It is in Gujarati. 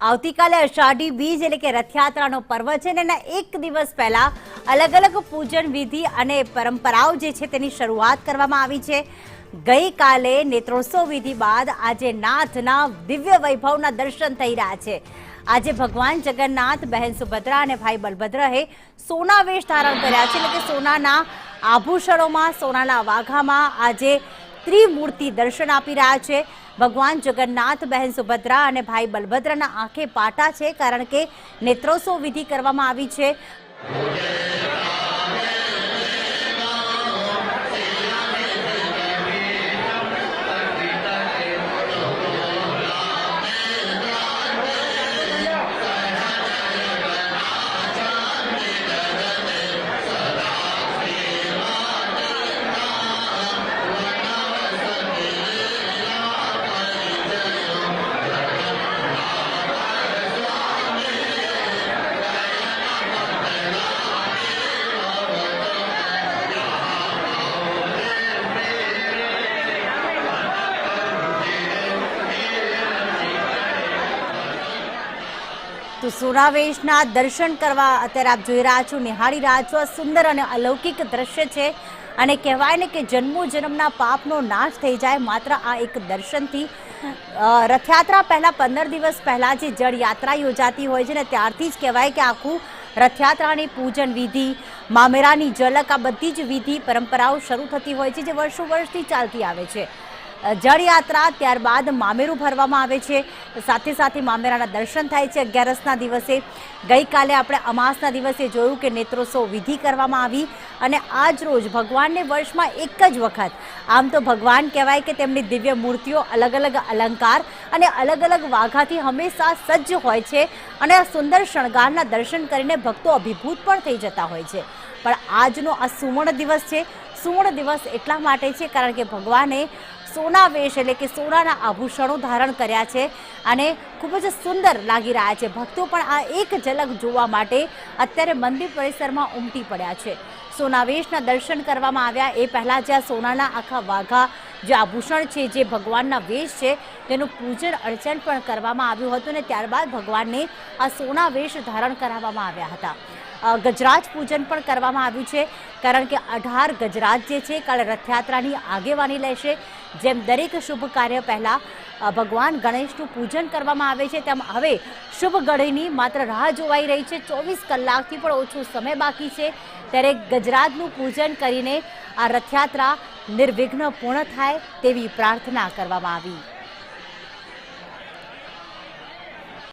આવતીકાલે અષાઢી બીજ એટલે કે રથયાત્રાનો પર્વ છે ને એના એક દિવસ પહેલા અલગ અલગ પૂજન વિધિ અને પરંપરાઓ જે છે તેની શરૂઆત કરવામાં આવી છે। ગઈકાલે નેત્રોત્સવ વિધિ બાદ આજે નાથના દિવ્ય વૈભવના દર્શન થઈ રહ્યા છે। આજે ભગવાન જગન્નાથ, બહેન સુભદ્રા અને ભાઈ બલભદ્રએ સોના વેશ ધારણ કર્યા છે, એટલે કે સોનાના આભૂષણોમાં, સોનાના વાઘામાં આજે ત્રિમૂર્તિ દર્શન આપી રહ્યા છે। ભગવાન જગન્નાથ, બહેન સુભદ્રા અને ભાઈ બલભદ્રના આંખે પાટા છે, કારણ કે નેત્રોત્સવ વિધિ કરવામાં આવી છે। તો સોનાવેશના દર્શન કરવા અત્યારે આપ જોઈ રહ્યા છો, નિહાળી રહ્યા છો। આ સુંદર અને અલૌકિક દ્રશ્ય છે અને કહેવાય ને કે જન્મો જન્મના પાપનો નાશ થઈ જાય માત્ર આ એક દર્શનથી। રથયાત્રા પહેલાં 15 દિવસ પહેલાં જે જળયાત્રા યોજાતી હોય છે ને, ત્યારથી જ કહેવાય કે આખું રથયાત્રાની પૂજન વિધિ, મામેરાની ઝલક, આ બધી જ વિધિ પરંપરાઓ શરૂ થતી હોય છે, જે વર્ષો વર્ષથી ચાલતી આવે છે। જળયાત્રા ત્યારબાદ મામેરું ભરવામાં આવે છે, સાથે સાથે મામેરાના દર્શન થાય છે 11ના દિવસે। ગઈકાલે આપણે અમાસના દિવસે જોયું કે નેત્રોત્સવ વિધિ કરવામાં આવી અને આજ રોજ ભગવાનને વર્ષમાં એક જ વખત, આમ તો ભગવાન કહેવાય કે તેમની દિવ્ય મૂર્તિઓ અલગ અલગ અલંકાર અને અલગ અલગ વાઘાથી હંમેશા સજ્જ હોય છે અને આ સુંદર શણગારના દર્શન કરીને ભક્તો અભિભૂત પણ થઈ જતા હોય છે। પણ આજનો આ સુવર્ણ દિવસ છે। સુવર્ણ દિવસ એટલા માટે છે કારણ કે ભગવાને સોના વેશ એટલે કે સોનાના આભૂષણો ધારણ કર્યા છે અને ખૂબ જ સુંદર લાગી રહ્યા છે। ભક્તો પણ આ એક ઝલક જોવા માટે અત્યારે મંદિર પરિસરમાં ઉમટી પડ્યા છે। સોનાવેશના દર્શન કરવામાં આવ્યા એ પહેલાં જ્યાં સોનાના આખા વાઘા જે આભૂષણ છે, જે ભગવાનના વેશ છે, તેનું પૂજન અર્ચન પણ કરવામાં આવ્યું હતું અને ત્યારબાદ ભગવાનને આ સોના વેશ ધારણ કરાવવામાં આવ્યા હતા। ગજરાજ પૂજન પણ કરવામાં આવ્યું છે, કારણ કે 18 ગજરાજ જે છે કાલે રથયાત્રાની આગેવાની લેશે। જેમ દરેક શુભ કાર્ય પહેલાં ભગવાન ગણેશનું પૂજન કરવામાં આવે છે, તેમ હવે શુભ ઘડીની માત્ર રાહ જોવાઈ રહી છે। 24 કલાકથી પણ ઓછો સમય બાકી છે, ત્યારે ગજરાજનું પૂજન કરીને આ રથયાત્રા નિર્વિઘ્ન પૂર્ણ થાય તેવી પ્રાર્થના કરવામાં આવી।